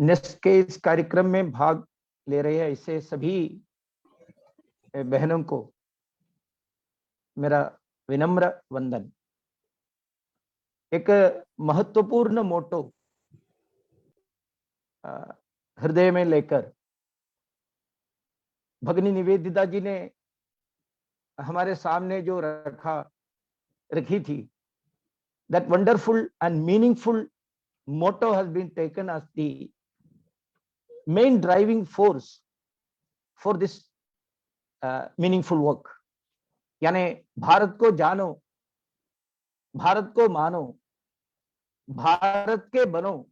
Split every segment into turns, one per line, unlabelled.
Next के इस कार्यक्रम में भाग ले रहे हैं ऐसे सभी बहनों को मेरा विनम्र वंदन। एक महत्वपूर्ण मोटो हृदय में लेकर भगिनी निवेदिता जी ने हमारे सामने जो रखी थी, that wonderful and meaningful motto has been taken as the main driving force for this meaningful work. यानी भारत को जानो, भारत को मानो, भारत के बनो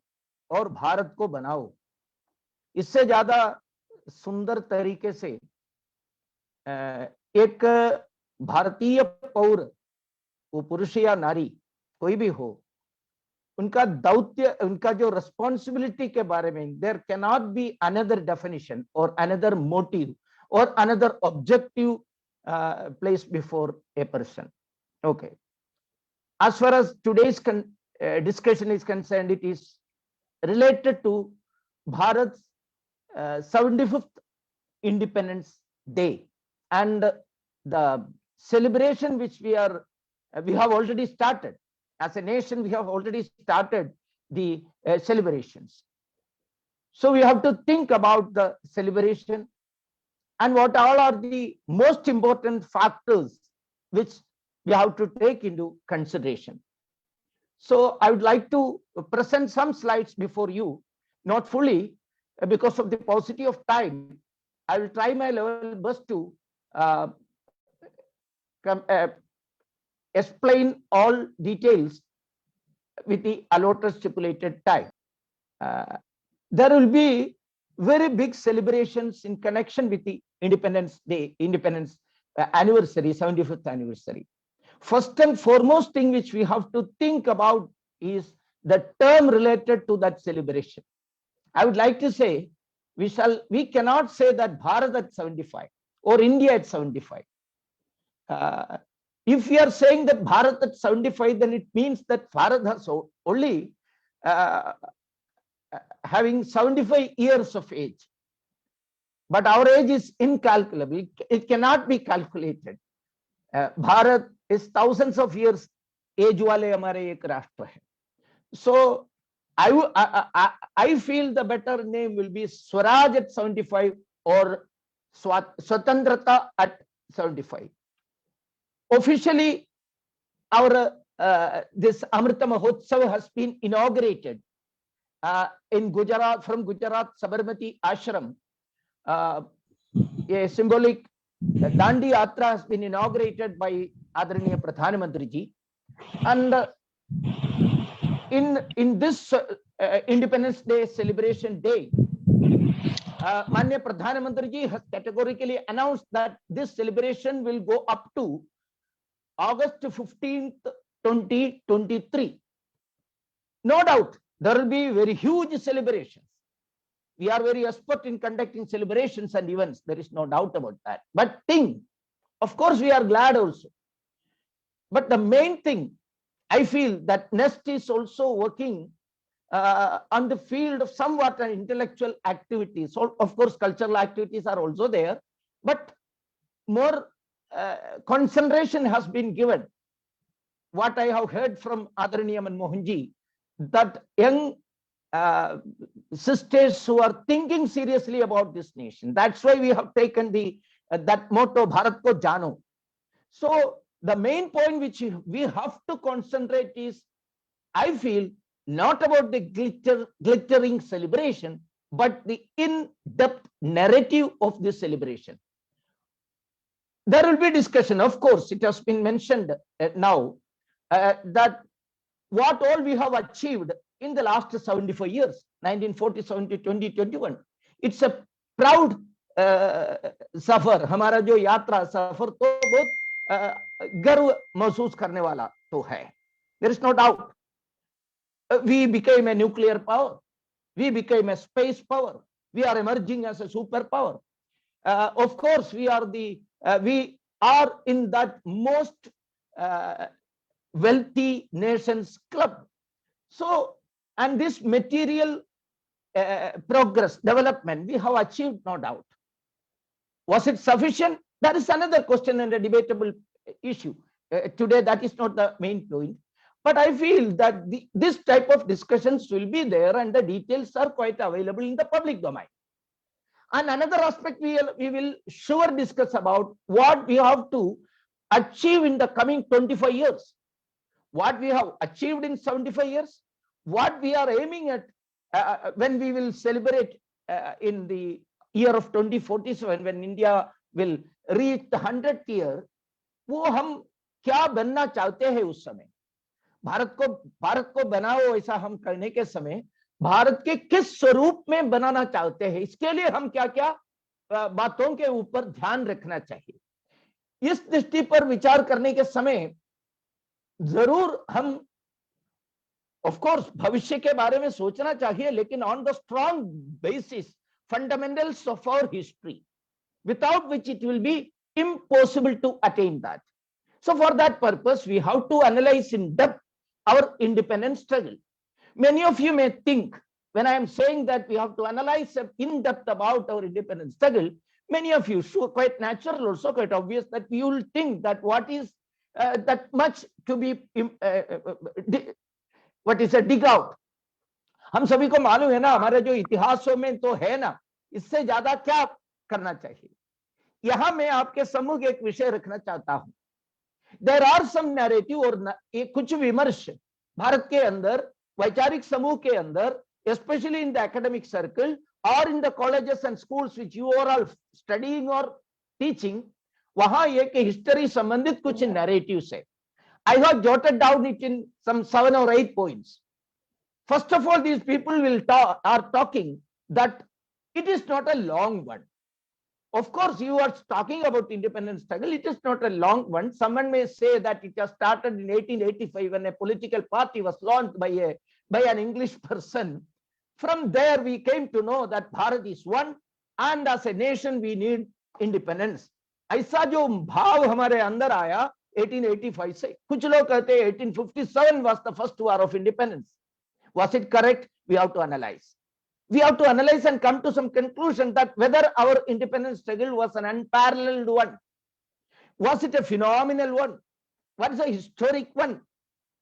और भारत को बनाओ। इससे ज्यादा सुंदर तरीके से एक भारतीय पौर, वो पुरुष या नारी कोई भी हो, उनका दौत्य, उनका जो रिस्पॉन्सिबिलिटी के बारे में there can not be another definition और अनदर मोटिव और another objective placed before a person. Okay. As far as today's discussion is concerned, it is related to Bharat's 75th Independence Day and the celebration which we have already started. As a nation, we have already started the celebrations. So we have to think about the celebration and what all are the most important factors which we have to take into consideration. So I would like to present some slides before you, not fully because of the paucity of time. I will try my level best to explain all details with the allotted stipulated time. There will be very big celebrations in connection with the Independence Day, Independence anniversary, 75th anniversary. First and foremost thing which we have to think about is the term related to that celebration. I would like to say we cannot say that Bharat at 75 or India at 75. If we are saying that Bharat at 75, then it means that Bharat has only having 75 years of age, but our age is incalculable. It cannot be calculated. Bharat is thousands of years age wale hamare ek rashtra hai. So I feel the better name will be Swaraj at 75 or Swatantrata at 75. Officially, our this Amrita Mahotsav has been inaugurated in Gujarat, from Gujarat Sabarmati Ashram. A symbolic Dandi Yatra has been inaugurated by Adaraniya Pradhan Mantri ji, and in this Independence Day celebration day, Manya Pradhan Mantri ji has categorically announced that this celebration will go up to August 15th, 2023. No doubt there will be very huge celebrations. We are very expert in conducting celebrations and events. There is no doubt about that. But of course, we are glad also. But the main thing, I feel that Nest is also working on the field of somewhat intellectual activities. So, of course, cultural activities are also there, but more concentration has been given. What I have heard from Adaraniya and Mohanji, that young sisters who are thinking seriously about this nation. That's why we have taken the that motto, Bharat ko Jaano. So the main point which we have to concentrate is, I feel, not about the glittering celebration, but the in-depth narrative of this celebration. There will be discussion, of course. It has been mentioned now that what all we have achieved in the last 75 years, 1947 to 2021. It's a proud सफर, हमारा जो यात्रा सफर तो बहुत गर्व महसूस करने वाला तो है. There is no doubt. We became a nuclear power. We became a space power. We are emerging as a superpower. Of course, we are in that most wealthy nations club. So, and this material progress, development we have achieved, no doubt. Was it sufficient? That is another question and a debatable issue. Today, that is not the main point. But I feel that this type of discussions will be there and the details are quite available in the public domain. And another aspect we will sure discuss about what we have to achieve in the coming 25 years. What we have achieved in 75 years, what we are aiming at when we will celebrate in the year of 2047 when India will reach the 100th year, वो हम क्या बनना चाहते हैं उस समय, भारत को बनाओ ऐसा हम करने के समय भारत के किस स्वरूप में बनाना चाहते हैं, इसके लिए हम क्या क्या बातों के ऊपर ध्यान रखना चाहिए. इस दृष्टि पर विचार करने के समय जरूर हम ऑफ कोर्स भविष्य के बारे में सोचना चाहिए, लेकिन on the strong bases fundamentals of our history, without which it will be impossible to attain that. So for that purpose, we have to analyze in depth our independence struggle. Many of you may think, when I am saying that we have to analyze in depth about our independence struggle, many of you, so quite natural, also quite obvious, that you will think that what is that much to be, what is a dig out. हम सभी को मालूम है ना, हमारे जो इतिहासों में तो है ना, इससे ज्यादा क्या करना चाहिए. यहां मैं आपके सम्मुख एक विषय रखना चाहता हूं. देयर आर सम नैरेटिव और कुछ विमर्श भारत के अंदर वैचारिक समूह के अंदर, specially in the academic circle और in the colleges and schools which you are all studying और टीचिंग, वहां ये कि हिस्ट्री संबंधित कुछ नैरेटिव्स है. I have jotted down it in some 7 or 8 points. First of all, these people are talking that it is not a long one. Of course, you are talking about independence struggle. It is not a long one. Someone may say that it has started in 1885 when a political party was launched by an English person. From there, we came to know that Bharat is one, and as a nation, we need independence. ऐसा जो भाव हमारे अंदर आया 1885 से, कुछ लोग कहते हैं 1857 was the first war of independence. Was it correct? We have to analyze. We have to analyze and come to some conclusion that whether our independence struggle was an unparalleled one. Was it a phenomenal one? What is a historic one?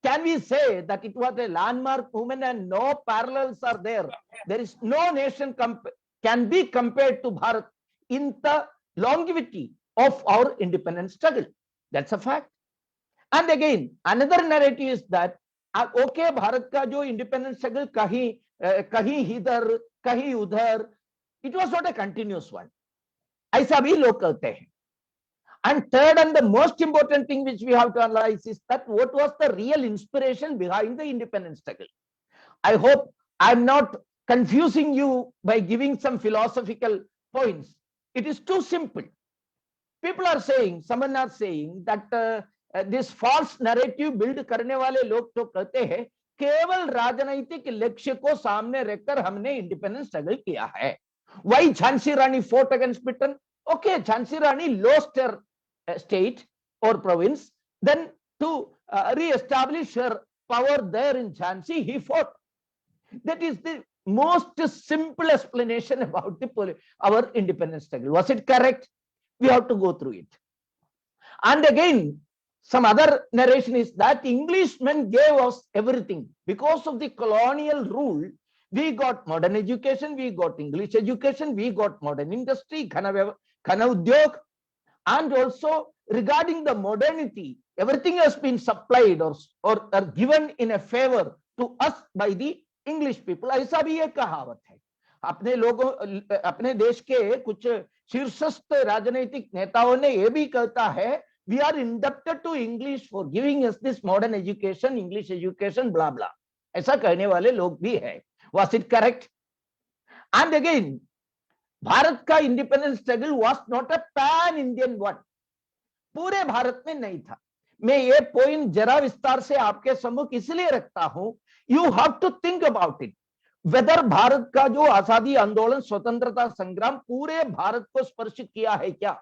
Can we say that it was a landmark movement and no parallels are there? There is no nation can be compared to Bharat in the longevity of our independence struggle. That's a fact. And again, another narrative is that okay Bharat का जो independence struggle कहीं इधर कहीं उधर, it was not a continuous one, ऐसा भी लोग कहते हैं. And third and the most important thing which we have to analyse is that what was the real inspiration behind the independence struggle. I hope I am not confusing you by giving some philosophical points. It is too simple. People are saying, someone are saying that this false narrative build करने वाले लोग तो कहते हैं केवल राजनीतिक लक्ष्य को सामने रखकर हमने इंडिपेंडेंस स्ट्रगल किया है. Why Jhansi Rani fought against Britain? Okay, Jhansi Rani lost her state or province, then to re-establish her power there in Jhansi, he fought. That is the most simple explanation about our independence struggle. Was it correct? We have to go through it. And again, some other narration is that Englishmen gave us everything. Because of the colonial rule, we got modern education, we got English education, we got modern industry, khana udyog, and also regarding the modernity, everything has been supplied or given in a favor to us by the English people. ऐसा भी एक कहावत है. अपने लोगों, अपने देश के कुछ शीर्षस्थ राजनीतिक नेताओं ने ये भी कहता है, we are indebted to English for giving us this modern education, English education, blah blah. ऐसा कहने वाले लोग भी है. Was it correct? And again, Bharat का independence struggle was not a pan Indian one. पूरे भारत में नहीं था. मैं ये पॉइंट जरा विस्तार से आपके सम्मुख इसलिए रखता हूं, you have to think about it. Whether Bharat का जो आजादी आंदोलन, स्वतंत्रता संग्राम पूरे भारत को स्पर्शित किया है क्या?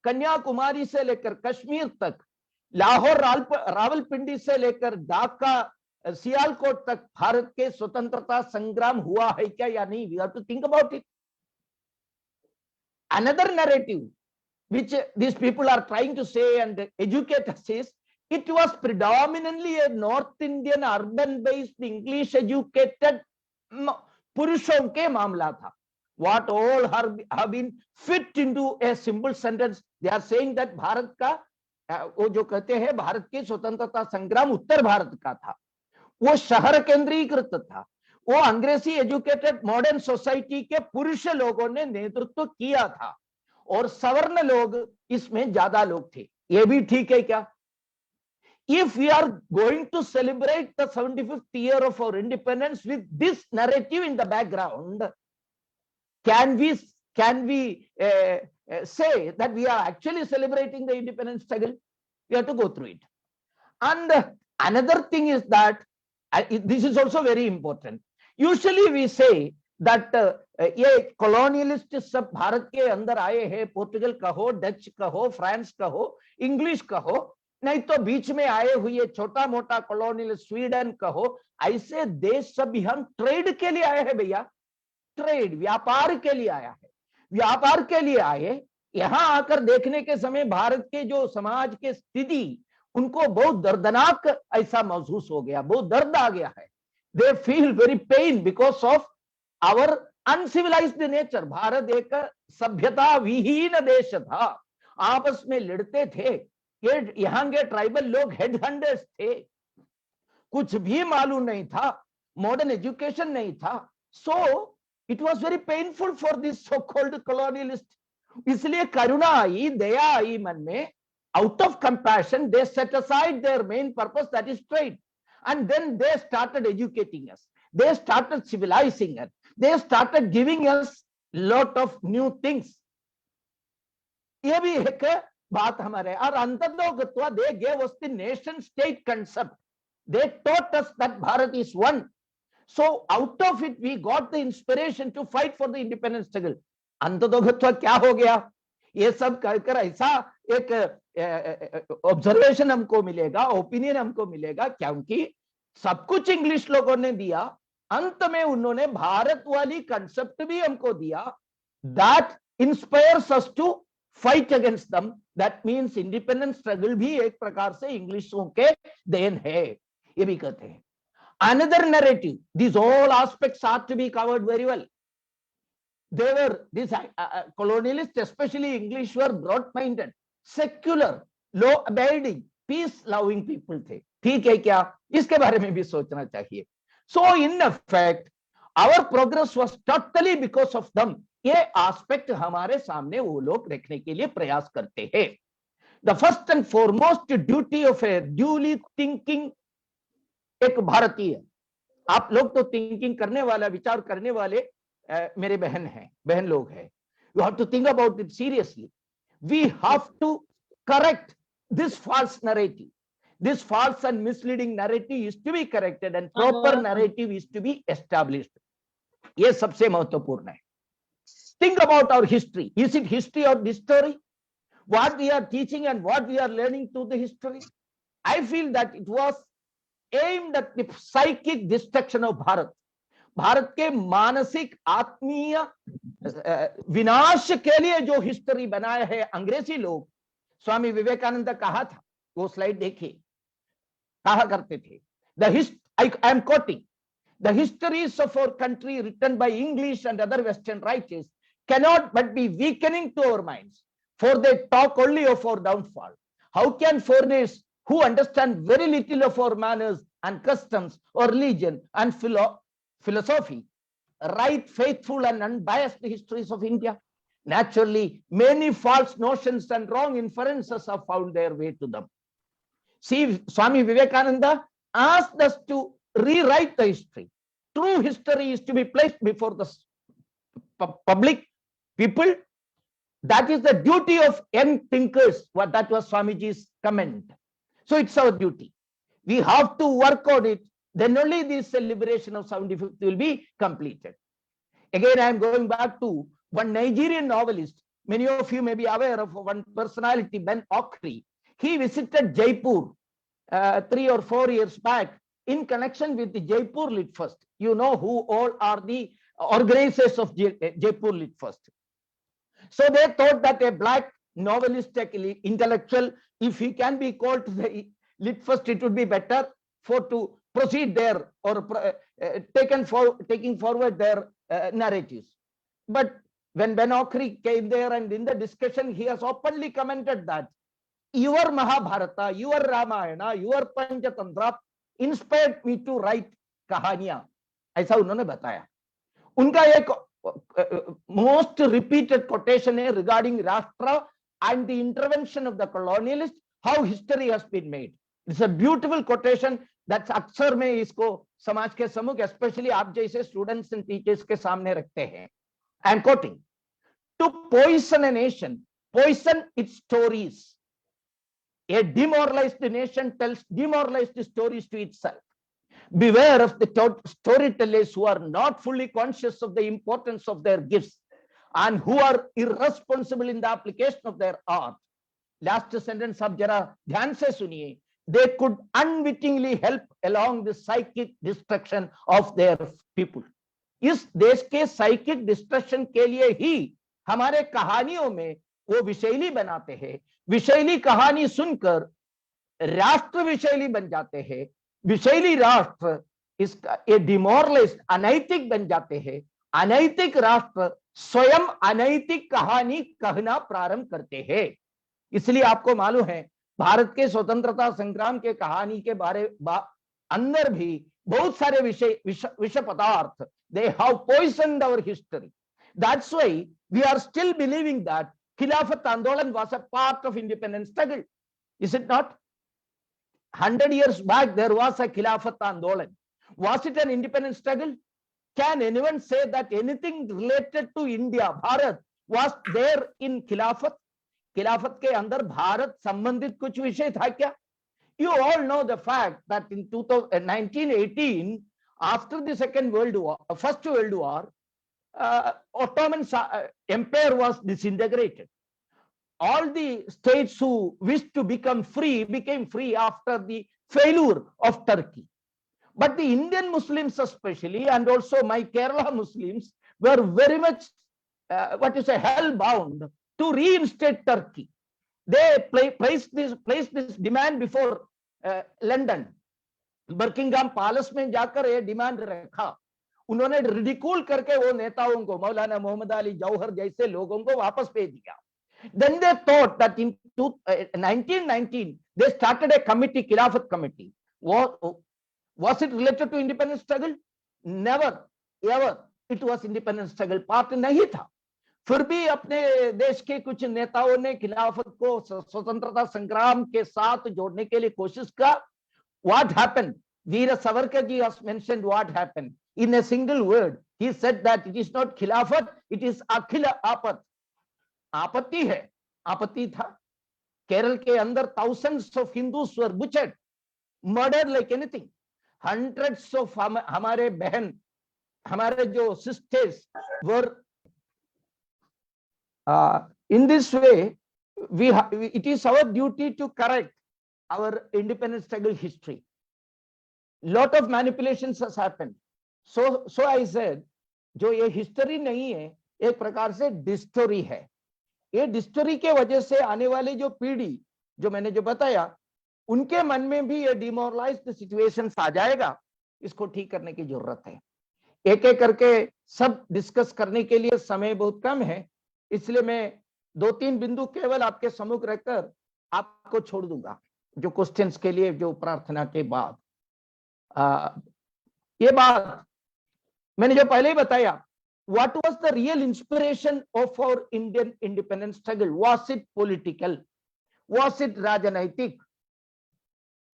कन्याकुमारी से लेकर कश्मीर तक, लाहौर रावलपिंडी से लेकर ढाका सियालकोट तक भारत के स्वतंत्रता संग्राम हुआ है क्या या नहीं? We have to think about it. Another narrative which these people are trying to say and educate us is, it was predominantly a North Indian urban based English educated पुरुषों के मामला था. What all have been fit into a simple sentence. They are saying that Bharat का वो जो कहते हैं भारत की स्वतंत्रता संग्राम उत्तर भारत का था, वो शहर केंद्रीकृत था, वो अंग्रेजी एजुकेटेड मॉडर्न सोसाइटी के पुरुष लोगों ने नेतृत्व किया था और सवर्ण लोग इसमें ज्यादा लोग थे. ये भी ठीक है क्या? If we are going to celebrate the 75th year of our independence with this narrative in the background, can we say that we are actually celebrating the independence struggle? We have to go through it. And another thing is that this is also very important. Usually we say that ये colonialist सब भारत के अंदर आए हैं, पोर्टुगल कहो, Dutch कहो, France कहो, English कहो, नहीं तो बीच में आए हुए छोटा मोटा कॉलोनियल स्वीडन कहो, ऐसे देश सब हम ट्रेड के लिए आए हैं भैया. ट्रेड व्यापार के लिए आया है, व्यापार के लिए आए. यहां आकर देखने के समय भारत के जो समाज के स्थिति उनको बहुत दर्दनाक ऐसा महसूस हो गया, बहुत दर्द आ गया है. They feel very pain because of our uncivilised nature. Bharat एक सभ्यता विहीन देश था, आपस में लड़ते थे. ये यहाँ के ट्राइबल लोग हेड हंटर्स थे, कुछ भी मालूम नहीं था, मॉडर्न एजुकेशन नहीं था. So it was very painful for this so called colonialist. इसलिए करुणा आई, दया आई मन में. Out of compassion, they set aside their main purpose, that is trade. And then they started educating us. They started civilizing us. They started giving us lot of new things. ये भी एक बात हमारे. और अंततोगत्वा they gave us the nation state concept. They taught us that Bharat is one. So out of it we got the inspiration to fight for the independence struggle. अंततोगत्वा क्या हो गया? ये सब कहकर ऐसा एक ऑब्जर्वेशन हमको मिलेगा, ओपिनियन हमको मिलेगा, क्योंकि सब कुछ इंग्लिश लोगों ने दिया, अंत में उन्होंने भारत वाली कंसेप्ट भी हमको दिया. That inspires us to fight against them. That means independence struggle भी एक प्रकार से इंग्लिशों के देन है, ये भी कहते हैं. Another narrative, this all aspects are to be covered very well. They were, these colonialists, especially English, were broad-minded, secular, law-abiding, peace-loving people थे. ठीक है क्या? इसके बारे में भी सोचना चाहिए. So in effect, our progress was totally because of them. ये aspect हमारे सामने वो लोग रखने के लिए प्रयास करते हैं. The first and foremost duty of a duly thinking एक भारतीय. आप लोग तो थिंकिंग करने वाला, विचार करने वाले मेरे बहन हैं, बहन लोग हैं. You have to think about it seriously. We have to correct this false narrative. This false and misleading narrative is to be corrected and proper narrative is to be established. ये सबसे महत्वपूर्ण है. Think about our history. Is it history or history? What we are teaching and what we are learning through the history? I feel that it was aimed at the psychic destruction of Bharat. Bharat के मानसिक आत्मीय विनाश के लिए जो history बनाया है अंग्रेजी लोग. स्वामी विवेकानंद कहा था, वो स्लाइड देखिए, कहा करते थे, I am quoting, the histories of our country written by English and other Western writers cannot but be weakening to our minds, for they talk only of our downfall. How can foreigners who understand very little of our manners and customs or religion and philosophy write faithful and unbiased histories of India? Naturally, many false notions and wrong inferences have found their way to them. See, Swami Vivekananda asked us to rewrite the history. True history is to be placed before the public people. That is the duty of young thinkers. That was Swamiji's comment. So it's our duty. We have to work on it. Then only this celebration of 75th will be completed. Again, I am going back to one Nigerian novelist. Many of you may be aware of one personality, Ben Okri. He visited Jaipur 3 or 4 years back in connection with the Jaipur Lit Fest. You know who all are the organizers of Jaipur Lit Fest. So they thought that a black novelistic intellectual, if he can be called to the Lit Fest, it would be better for to proceed there or taking forward their narratives. But when Ben Okri came there and in the discussion, he has openly commented that your Mahabharata, your Ramayana, your Panchatantra inspired me to write कहानियां, ऐसा उन्होंने बताया. उनका एक most repeated quotation है regarding Rashtra and the intervention of the colonialists, how history has been made. It's a beautiful quotation that अक्सर में इसको समाज के सम्मुख, especially आप जैसे students and teachers के सामने रखते हैं. I am quoting: to poison a nation, poison its stories. A demoralized nation tells demoralized stories to itself. Beware of the storytellers who are not fully conscious of the importance of their gifts and who are irresponsible in the application of their art. Last sentence आप जरा ध्यान से सुनिए. They could unwittingly help along the psychic destruction of their people. इस देश के psychic destruction के लिए ही हमारे कहानियों में वो विषैली बनाते हैं. विषैली कहानी सुनकर राष्ट्र विषैली बन जाते हैं. विषैली राष्ट्र इसका ये डिमोरलाइज्ड अनैतिक बन जाते हैं. अनैतिक राष्ट्र स्वयं अनैतिक कहानी कहना प्रारंभ करते हैं. इसलिए आपको मालूम है भारत के स्वतंत्रता संग्राम के कहानी के बारे अंदर भी बहुत सारे विषय पदार्थ, they have poisoned our history. That's why we are still believing that Khilafat Andolan was a part of independence struggle. Is it not? 100 years back, there was a Khilafat Andolan. Was it an independence struggle? Can anyone say that anything related to India, Bharat, was there in Khilafat? Khilafat ke andar Bharat संबंधित कुछ विषय था क्या? You all know the fact that in 1918, after the First World War, Ottoman Empire was disintegrated. All the states who wished to become free became free after the failure of Turkey. But the Indian Muslims especially, and also my Kerala Muslims, were very much, hell-bound to reinstate Turkey. They placed this demand before London. Buckingham Palace में जाकर ये demand रखा. उन्होंने रिडिकूल करके वो नेताओं को, मौलाना मोहम्मद अली जौहर जैसे लोगों को वापस भेज दिया. Then they thought that in 1919 they started a committee, Khilafat committee. Was it related to independence struggle? Never, ever. It was independence struggle part नहीं था. फिर भी अपने देश के कुछ नेताओं ने खिलाफत को स्वतंत्रता संग्राम के साथ जोड़ने के लिए कोशिश का. What happened? Veera Savarkar ji has mentioned what happened. In a single word, he said that it is not Khilafat, it is Akhila Apat. आपत्ति है, आपत्ति था. केरल के अंदर thousands of Hindus were butchered, murdered like anything. Hundreds of हमारे बहन, हमारे जो sisters were in this way. It is our duty to correct our independence struggle history. Lot of manipulations has happened. So I said, जो ये history नहीं है, एक प्रकार से डिस्टोरी है. ये डिस्टोरी के वजह से आने वाले जो पीढ़ी, जो मैंने जो बताया, उनके मन में भी ये डिमोरलाइज्ड सिचुएशंस आ जाएगा. इसको ठीक करने की जरूरत है. एक एक करके सब डिस्कस करने के लिए समय बहुत कम है, इसलिए मैं 2-3 बिंदु केवल आपके सम्मुख रखकर आपको छोड़ दूंगा, जो क्वेश्चंस के लिए, जो प्रार्थना के बाद. ये बात मैंने जो पहले ही बताया, what was the real inspiration of our Indian independence struggle? Was it political? Was it Rajanaitik?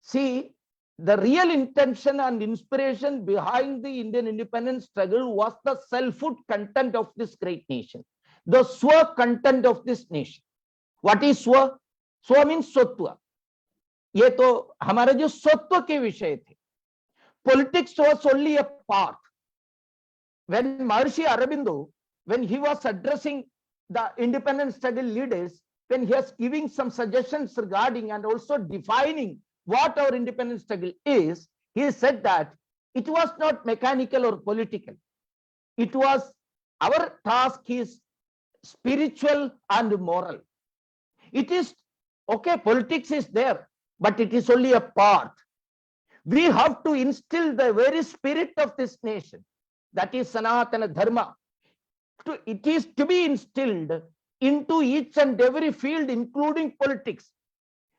See, the real intention and inspiration behind the Indian independence struggle was the selfhood content of this great nation, the swa content of this nation. What is swa? Swa means स्वत्व. ये तो हमारे जो स्वत्व के विषय थे. Politics was only a part. When Maharishi Aurobindo, when he was addressing the independence struggle leaders, when he was giving some suggestions regarding and also defining what our independence struggle is, he said that it was not mechanical or political. It was, our task is spiritual and moral. It is okay, politics is there, but it is only a part. We have to instill the very spirit of this nation, that is Sanatana Dharma. It is to be instilled into each and every field, including politics.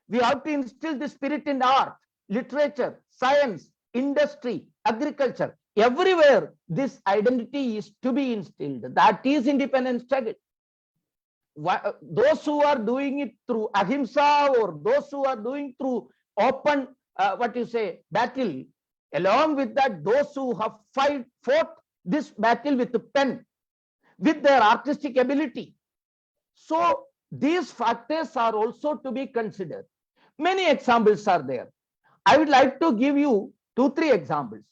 We have to instill the spirit in art, literature, science, industry, agriculture. Everywhere this identity is to be instilled. That is independence struggle. Those who are doing it through ahimsa, or those who are doing through open battle, along with that, those who have fought this battle with the pen, with their artistic ability. So these factors are also to be considered. Many examples are there. I would like to give you 2-3 examples.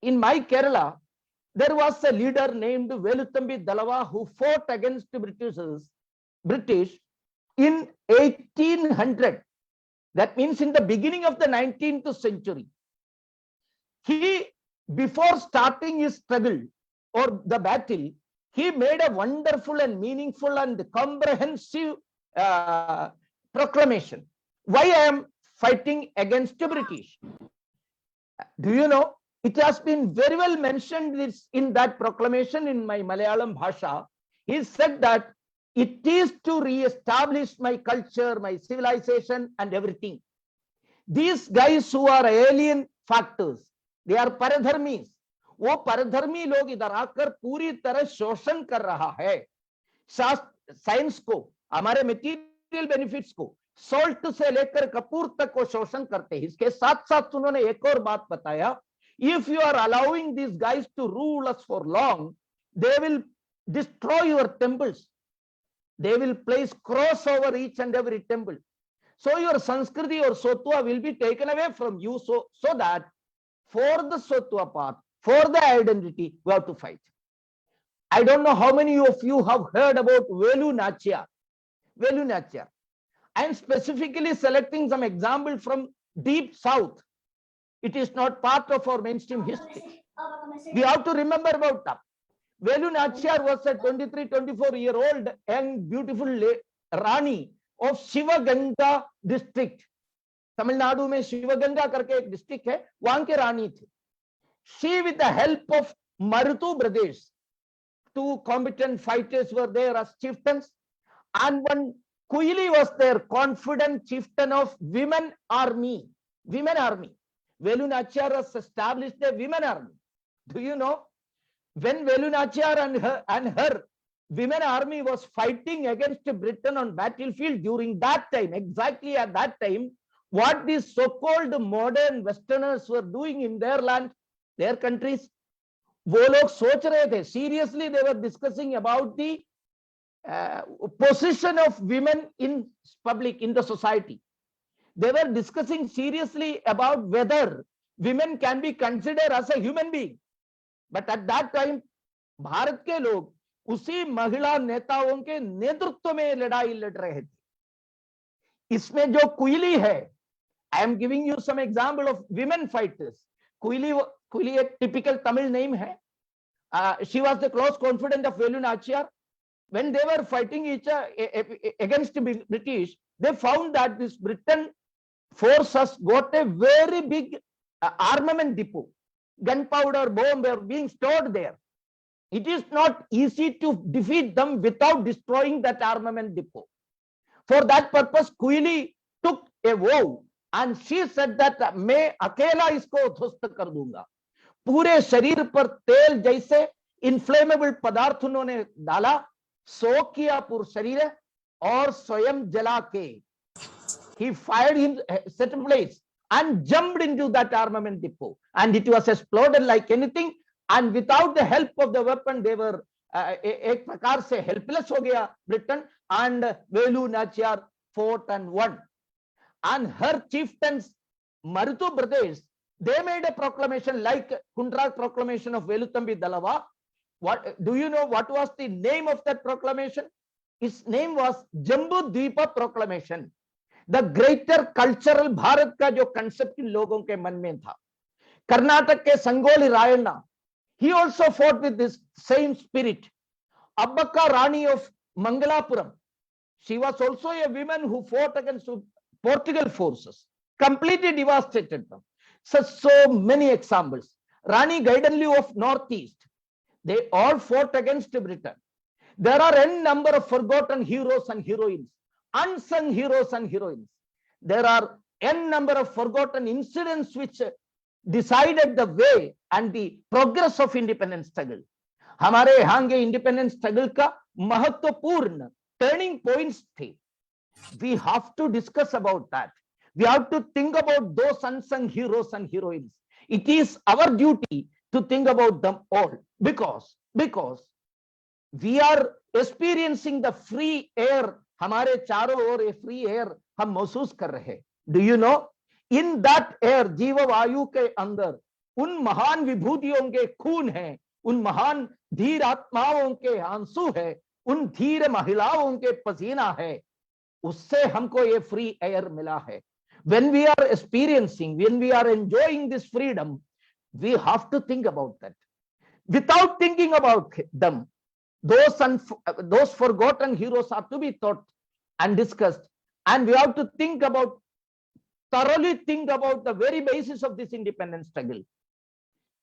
In my Kerala, there was a leader named Veluthambi Dalava who fought against British in 1800. That means in the beginning of the 19th century. He, before starting his struggle or the battle, he made a wonderful and meaningful and comprehensive proclamation. Why I am fighting against the British? Do you know? It has been very well mentioned in that proclamation in my Malayalam Bhasha. He said that it is to re-establish my culture, my civilization and everything. These guys who are alien factors, they are paradharmis. वो परधर्मी लोग इधर आकर पूरी तरह शोषण कर रहा है साइंस को, हमारे मटेरियल बेनिफिट्स को, सॉल्ट से लेकर कपूर तक को शोषण करते हैं। इसके साथ साथ उन्होंने एक और बात बताया, if you are allowing these guys to rule us for long, they will destroy your temples. They will place cross over each and every temple. So your Sanskriti or Sotwa will be taken away from you, so that for the Sotwa part, for the identity, we have to fight. I don't know how many of you have heard about Velu Nachiyar. Velu Nachiyar. I am specifically selecting some example from deep south. It is not part of our mainstream history. We have to remember about that. Velu Nachiyar was a 23-24-year-old young beautiful Rani of Shivaganga district. Tamil Nadu में शिवगंगा करके एक district है, वहां के रानी थी. She, with the help of Marutu brothers, 2 competent fighters were there as chieftains, and one Kuili was their confident chieftain of women army. Women army. Velu Nachiyar has established a women army. Do you know? When Velu Nachiyar and her women army was fighting against Britain on battlefield during that time, exactly at that time, what these so-called modern Westerners were doing in their land, their countries, वो लोग सोच रहे थे, seriously they were discussing about the position of women in public, in the society. They were discussing seriously about whether women can be considered as a human being. But at that time, Bharat के लोग उसी महिला नेताओं के नेतृत्व में लड़ाई लड़ रहे थे. इसमें जो कुइली है, I am giving you some example of women fighters. Kuili a typical Tamil name hai. She was the close confidant of Velu Nachiyar. When they were fighting against the British, they found that this Britain force has got a very big armament depot. Gunpowder, bomb were being stored there. It is not easy to defeat them without destroying that armament depot. For that purpose, Kuili took a vow and she said that मैं अकेला इसको ध्वस्त कर दूंगा. पूरे शरीर पर तेल जैसे इन्फ्लेमेबल पदार्थ उन्होंने डाला, सो किया पूरे शरीर और स्वयं जला के he fired in certain place and jumped into that armament depot, and it was exploded like anything, and without the help of the weapon they were एक प्रकार से helpless हो गया Britain, and Velu Nachiyar fought and won. And her chieftains, Marutu brothers, they made a proclamation like Kundra proclamation of Veluthambi Dalava. What do you know what was the name of that proclamation? Its name was Jambu Deepa Proclamation. The greater cultural Bharat का जो concept in लोगों के मन में था. कर्नाटक के Sangolli Rayanna, he also fought with this same spirit. Abbakka Rani of Mangalapuram, she was also a woman who fought against Portugal forces, completely devastated them. So many examples. Rani Gaidanlu of Northeast, they all fought against Britain. There are n number of forgotten heroes and heroines, unsung heroes and heroines. There are n number of forgotten incidents which decided the way and the progress of independence struggle. हमारे यहाँ के independence struggle का महत्वपूर्ण turning points थे. We have to discuss about that. We have to think about those unsung heroes and heroines. It is our duty to think about them all, because we are experiencing the free air. हमारे चारों ओर ये free air हम महसूस कर रहे हैं. Do you know, in that air, जीव वायु के अंदर उन महान विभूतियों के खून है, उन महान धीर आत्माओं के आंसू है, उन धीर महिलाओं के पसीना है. उससे हमको ये फ्री एयर मिला है. When we are experiencing, when we are enjoying this freedom, we have to think about that. Without thinking about them, those forgotten heroes are to be thought and discussed, and we have to think about, thoroughly think about the very basis of this independence struggle.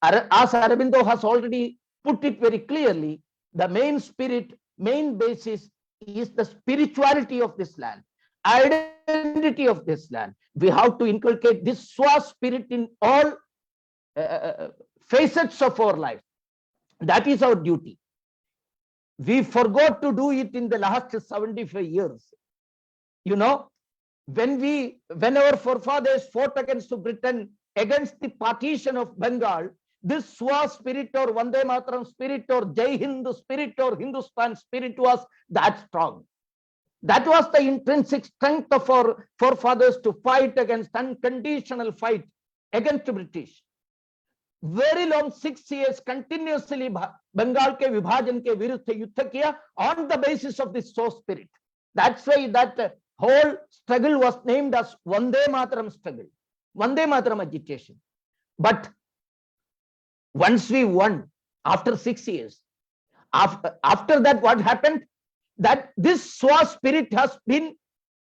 As Aurobindo has already put it very clearly, the main spirit, main basis is the spirituality of this land, identity of this land. We have to inculcate this Swa spirit in all facets of our life. That is our duty. We forgot to do it in the last 75 years. You know, when our forefathers fought against Britain, against the partition of Bengal, this Swa spirit or Vande Mataram spirit or Jai Hind spirit or Hindustan spirit was that strong. That was the intrinsic strength of our forefathers to fight against unconditional fight against British. Very long 6 years continuously Bengal के विभाजन के विरुद्ध युद्ध किया on the basis of this Swa spirit. That's why that whole struggle was named as Vande Mataram struggle, Vande Mataram agitation. But once we won, after 6 years, after that, what happened? That this Swa spirit has been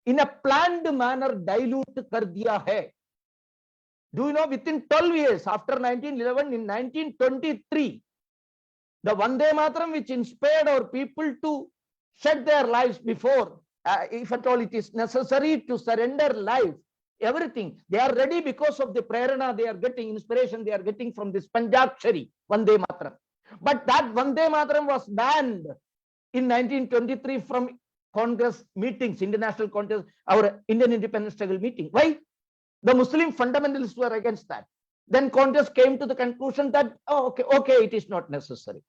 in a planned manner dilute kar diya hai. Do you know, within 12 years after 1911, in 1923, the Vande Mataram, which inspired our people to shed their lives before, if at all it is necessary to surrender life, everything, they are ready because of the prerana they are getting, inspiration they are getting from this Panjabchari Vande Mataram. But that Vande Mataram was banned in 1923 from Congress meetings, international Congress, our Indian independence struggle meeting. Why? The Muslim fundamentalists were against that. Then Congress came to the conclusion that, oh, okay, it is not necessary.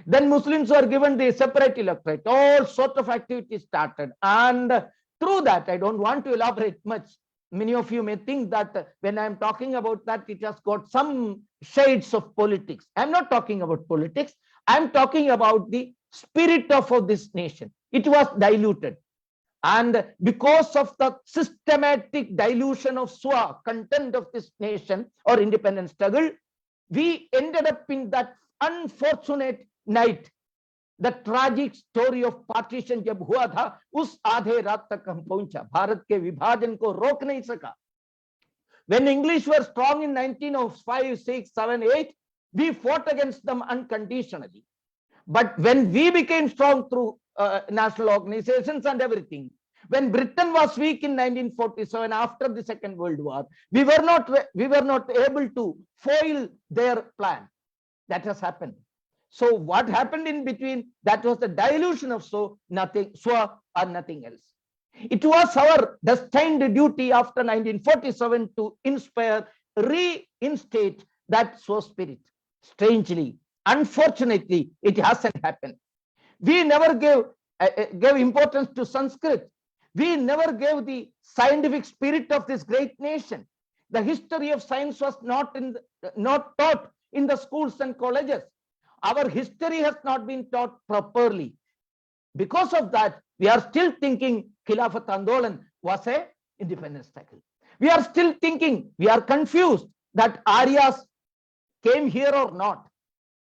Then Muslims were given the separate electorate. All sorts of activities started. And through that, I don't want to elaborate much. Many of you may think that when I'm talking about that, it has got some shades of politics. I'm not talking about politics. I'm talking about the spirit of this nation. It was diluted. And because of the systematic dilution of Swa, content of this nation or independence struggle, we ended up in that unfortunate night. The tragic story of partition जब हुआ था, उस आधे रात तक हम पहुंचा. भारत के विभाजन को रोक नहीं सका. When English were strong in 1905, 6, 7, 8, we fought against them unconditionally. But when we became strong through national organizations and everything, when Britain was weak in 1947 after the Second World War, we were not able to foil their plan. That has happened. So what happened in between? That was the dilution of Swa or nothing else. It was our destined duty after 1947 to reinstate that Swa spirit. Strangely, unfortunately, it hasn't happened. We never gave importance to Sanskrit. We never gave the scientific spirit of this great nation. The history of science was not taught in the schools and colleges. Our history has not been taught properly. Because of that, we are still thinking Khilafat Andolan was a independence struggle. We are still thinking, we are confused that Aryas came here or not.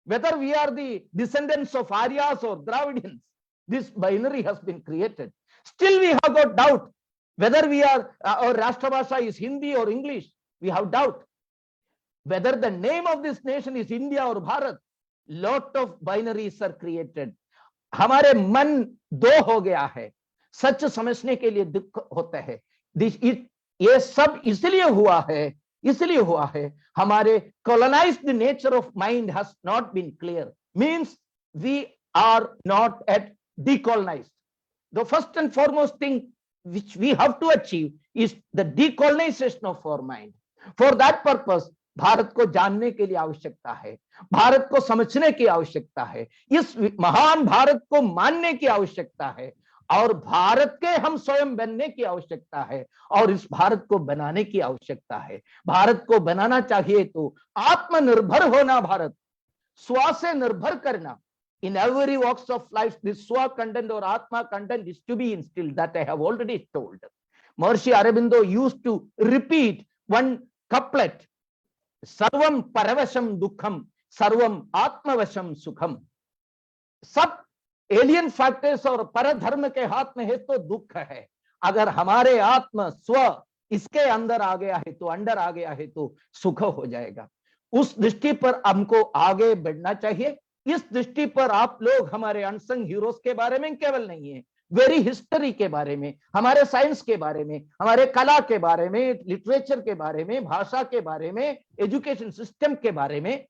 Whether we are the descendants of Aryas or Dravidians, this binary has been created. Still we have got doubt whether we are, our Rashtrabhasha is Hindi or English. We have doubt. Whether the name of this nation is India or Bharat, lot of binaries are created. हमारे मन दो हो गया है, सच समझने के लिए दुख होता है. ये सब इसलिए हुआ है, हमारे colonized nature of mind has not been clear. Means we are not at decolonized. The first and foremost thing which we have to achieve is the decolonization of our mind. For that purpose, Bharat को जानने के लिए आवश्यकता है, भारत को समझने की आवश्यकता है, इस महान भारत को मानने की आवश्यकता है, और भारत के हम स्वयं बनने की आवश्यकता है, और इस भारत को बनाने की आवश्यकता है. भारत को बनाना चाहिए तो आत्मनिर्भर होना, भारत स्व से निर्भर करना. In every walks of life, this swa content or atma content is to be instilled. That I have already told. Maharishi Aurobindo used to repeat one couplet: सर्वम परवशम दुखम, सर्वम आत्मवशम सुखम. सब एलियन फैक्टर्स और परधर्म के हाथ में है तो दुख है. अगर हमारे आत्म स्व इसके अंदर आ गया है, तो अंदर आ गया है, तो सुख हो जाएगा. उस दृष्टि पर हमको आगे बढ़ना चाहिए. इस दृष्टि पर आप लोग हमारे अनसंग हीरोज के बारे में केवल नहीं है, वेरी हिस्ट्री के बारे में, हमारे साइंस के बारे में, हमारे कला के बारे में, लिटरेचर के बारे में, भाषा के बारे में, एजुकेशन सिस्टम के बारे में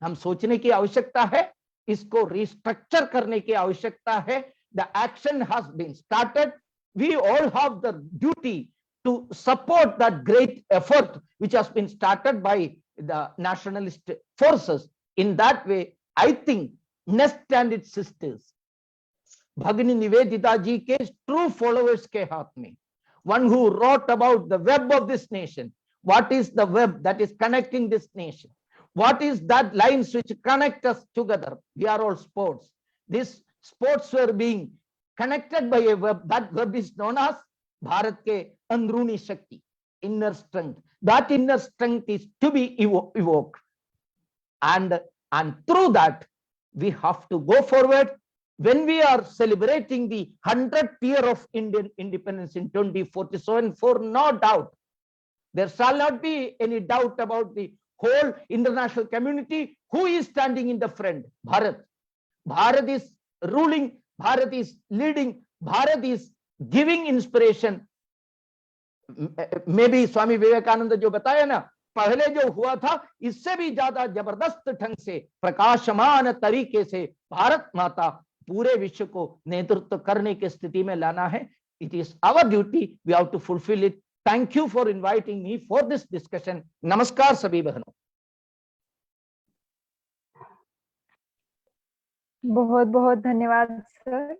हम सोचने की आवश्यकता है. इसको रिस्ट्रक्चर करने की आवश्यकता है. The action has been started. We all have the duty to support that great effort which has been started by the nationalist forces. In that way I think Nest and its sisters, Bhagini Nivedita ji के true followers के हाथ में, one who wrote about the web of this nation. What is the web that is connecting this nation? What is that lines which connect us together? We are all sports. These sports were being connected by a web. That web is known as Bharat के अंदरूनी शक्ति, inner strength. That inner strength is to be evoked. And through that, we have to go forward. When we are celebrating the 100th year of Indian independence in 2047, for no doubt, there shall not be any doubt about the whole international community who is standing in the front. Bharat. Bharat is ruling, Bharat is leading, Bharat is giving inspiration. Maybe Swami Vivekananda जो बताया ना, पहले जो हुआ था इससे भी ज्यादा जबरदस्त ढंग से प्रकाशमान तरीके से भारत माता पूरे विश्व को नेतृत्व करने की स्थिति में लाना है. It is our duty, we have to fulfil it. Thank you for inviting me for this discussion. नमस्कार सभी बहनों.
बहुत बहुत धन्यवाद सर.